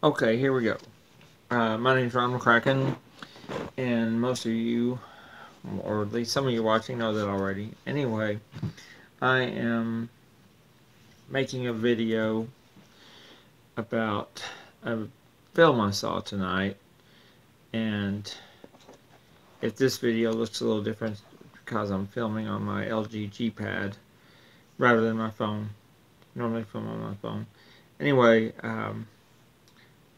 Okay, here we go. My name's Ron McCracken, and most of you, or at least some of you watching, know that already. Anyway, I am making a video about a film I saw tonight, and if this video looks a little different because I'm filming on my LG G Pad rather than my phone. Normally film on my phone. Anyway,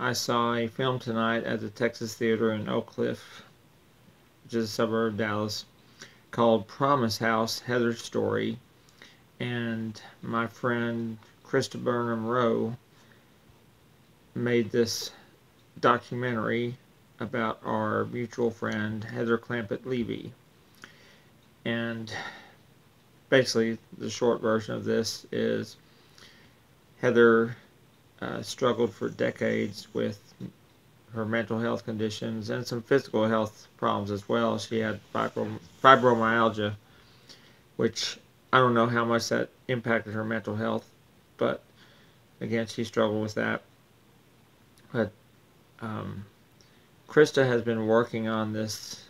I saw a film tonight at the Texas Theater in Oak Cliff, which is a suburb of Dallas, called Promise House, Heather's Story, and my friend Krista Burnham Rowe made this documentary about our mutual friend Heather Clampett Levy. And basically, the short version of this is Heather struggled for decades with her mental health conditions and some physical health problems as well. She had fibromyalgia, which I don't know how much that impacted her mental health, but again, she struggled with that. But um, Krista has been working on this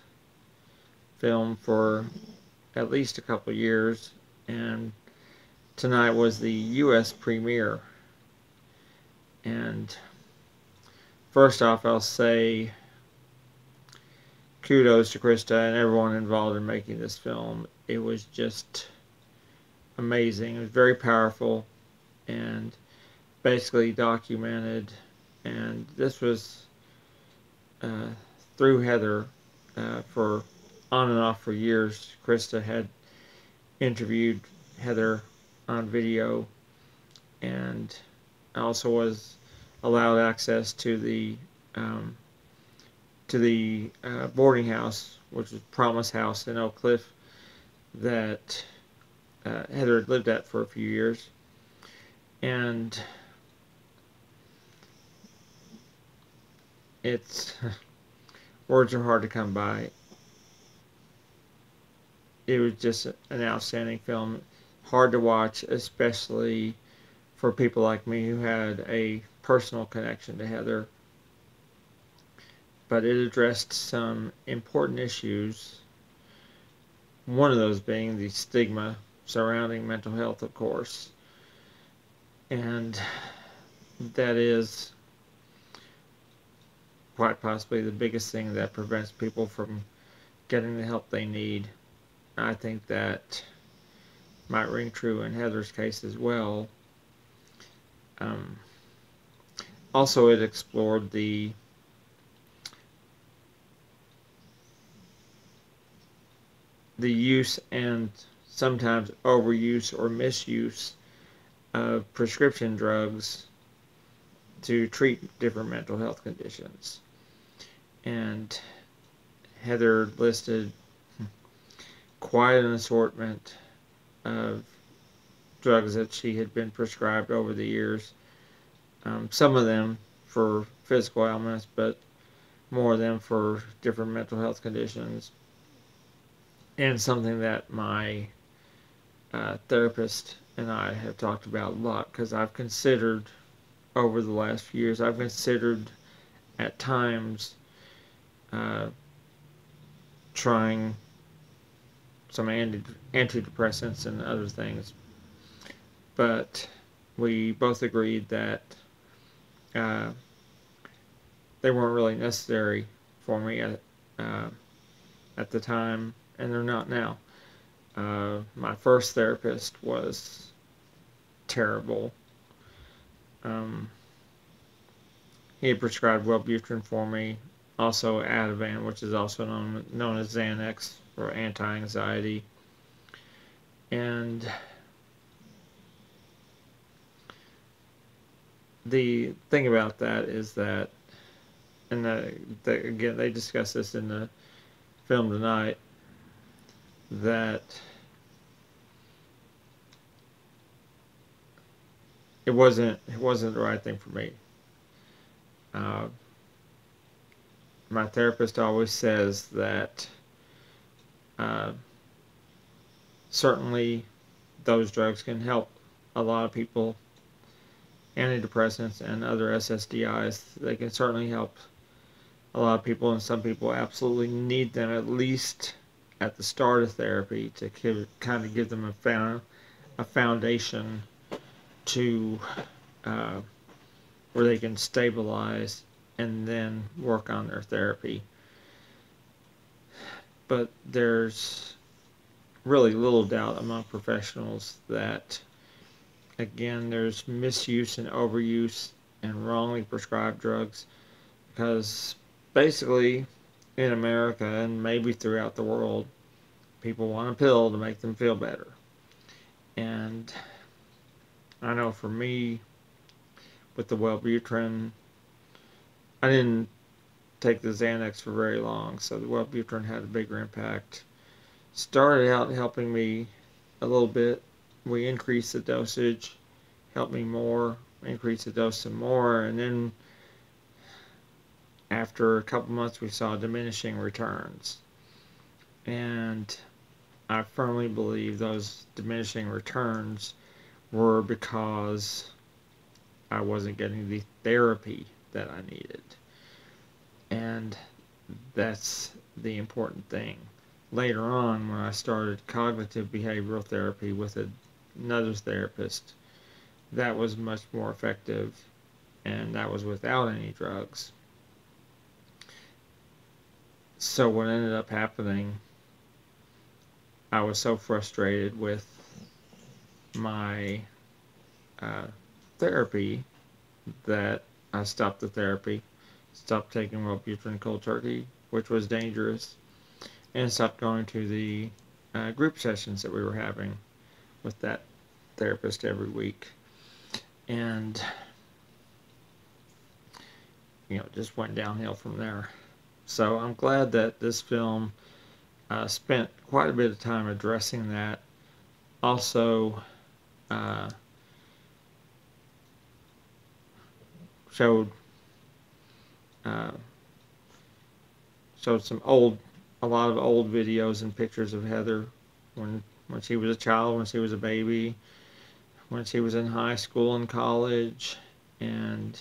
film for at least a couple of years, and tonight was the U.S. premiere. And first off, I'll say kudos to Krista and everyone involved in making this film. It was just amazing. It was very powerful and basically documented. And this was uh, through Heather for on and off for years. Krista had interviewed Heather on video, and also was allowed access um, to the boarding house, which was Promise House in Oak Cliff, that Heather had lived at for a few years. And it's words are hard to come by. It was just an outstanding film, hard to watch, especially for people like me who had a personal connection to Heather. But it addressed some important issues, one of those being the stigma surrounding mental health, of course. And that is quite possibly the biggest thing that prevents people from getting the help they need. I think that might ring true in Heather's case as well. Um, Also, it explored the use and sometimes overuse or misuse of prescription drugs to treat different mental health conditions. And Heather listed quite an assortment of drugs that she had been prescribed over the years. Some of them for physical ailments, but more of them for different mental health conditions. And something that my therapist and I have talked about a lot, because I've considered over the last few years, I've considered at times uh, trying some antidepressants and other things, but we both agreed that uh, they weren't really necessary for me at the time, and they're not now. My first therapist was terrible. Um, he had prescribed Wellbutrin for me, also Ativan, which is also known as Xanax for anti-anxiety. And the thing about that is that, and again, they discuss this in the film tonight, that it wasn't the right thing for me. Uh, my therapist always says that uh, certainly those drugs can help a lot of people, antidepressants and other SSDIs. They can certainly help a lot of people, and some people absolutely need them at least at the start of therapy to kind of give them a foundation to uh, where they can stabilize and then work on their therapy. But there's really little doubt among professionals that, again, there's misuse and overuse and wrongly prescribed drugs, because basically in America and maybe throughout the world, people want a pill to make them feel better. And I know for me, with the Wellbutrin, I didn't take the Xanax for very long, so the Wellbutrin had a bigger impact. Started out helping me a little bit. We increased the dosage, helped me more, increased the dose some more, and then after a couple months we saw diminishing returns. And I firmly believe those diminishing returns were because I wasn't getting the therapy that I needed. And that's the important thing. Later on, when I started cognitive behavioral therapy with another therapist, that was much more effective, and that was without any drugs. So what ended up happening, I was so frustrated with my therapy that I stopped the therapy, stopped taking Wellbutrin cold turkey, which was dangerous, and stopped going to the group sessions that we were having with that therapist every week. And, just went downhill from there. So I'm glad that this film spent quite a bit of time addressing that. Also, showed a lot of old videos and pictures of Heather when she was a child, when she was a baby, when she was in high school and college, and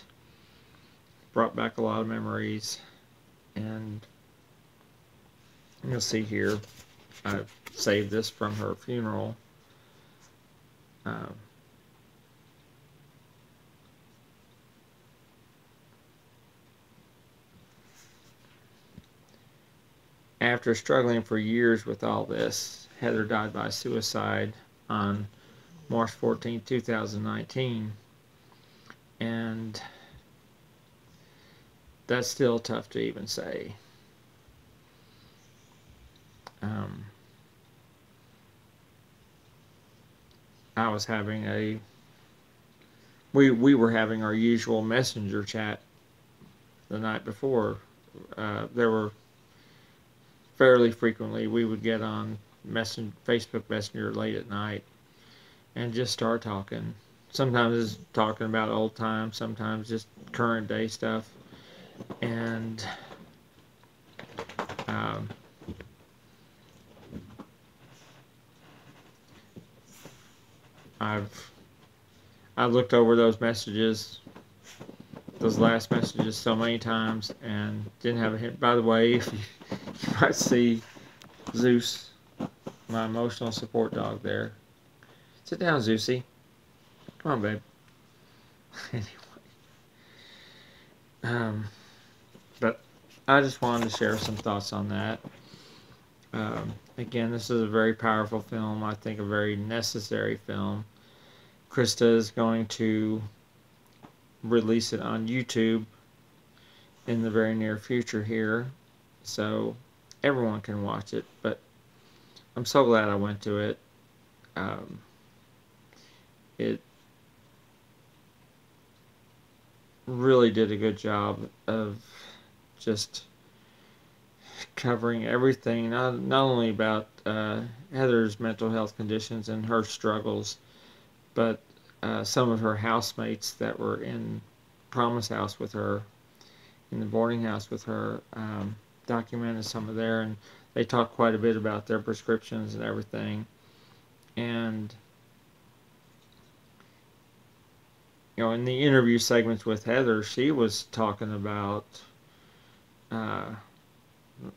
brought back a lot of memories. And you'll see here, I saved this from her funeral. After struggling for years with all this, Heather died by suicide on March 14, 2019. And that's still tough to even say. I was having we were having our usual messenger chat the night before. There were fairly frequently we would get on Facebook Messenger late at night and just start talking. Sometimes it's talking about old times, sometimes just current day stuff. And I looked over those last messages so many times, and didn't have a hint. By the way, if you might see Zeus, my emotional support dog there. Sit down, Zeusy. Come on, babe. Anyway. But I just wanted to share some thoughts on that. Again, this is a very powerful film. I think a very necessary film. Krista is going to release it on YouTube in the very near future here, so everyone can watch it. But I'm so glad I went to it. It really did a good job of just covering everything, not only about Heather's mental health conditions and her struggles, but some of her housemates that were in Promise House with her, in the boarding house with her, documented some of there, and they talked quite a bit about their prescriptions and everything. And in the interview segments with Heather, she was talking about uh,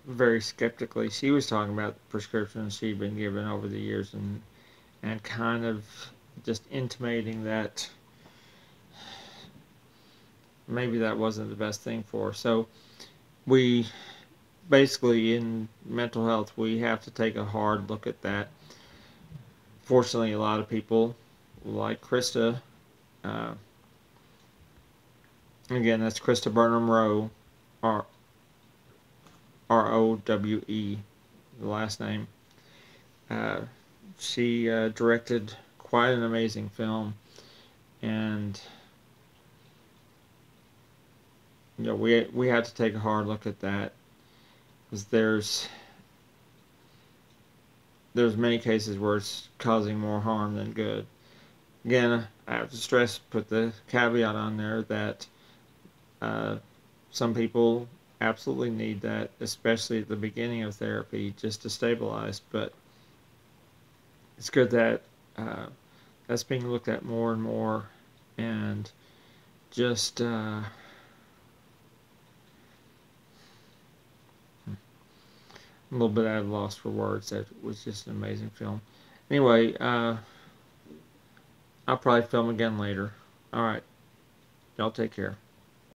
very skeptically. She was talking about prescriptions she'd been given over the years, and kind of just intimating that maybe that wasn't the best thing for her. So we basically, in mental health, we have to take a hard look at that. Fortunately, a lot of people like Krista, uh, again, that's Krista Burnham Rowe, R Rowe, the last name. Uh, she directed quite an amazing film, and we had to take a hard look at that, because there's many cases where it's causing more harm than good. Again, I have to stress, put the caveat on there that uh, some people absolutely need that, especially at the beginning of therapy, just to stabilize. But it's good that uh, that's being looked at more and more, and just a little bit at a loss for words. That was just an amazing film. Anyway, I'll probably film again later. All right, y'all take care.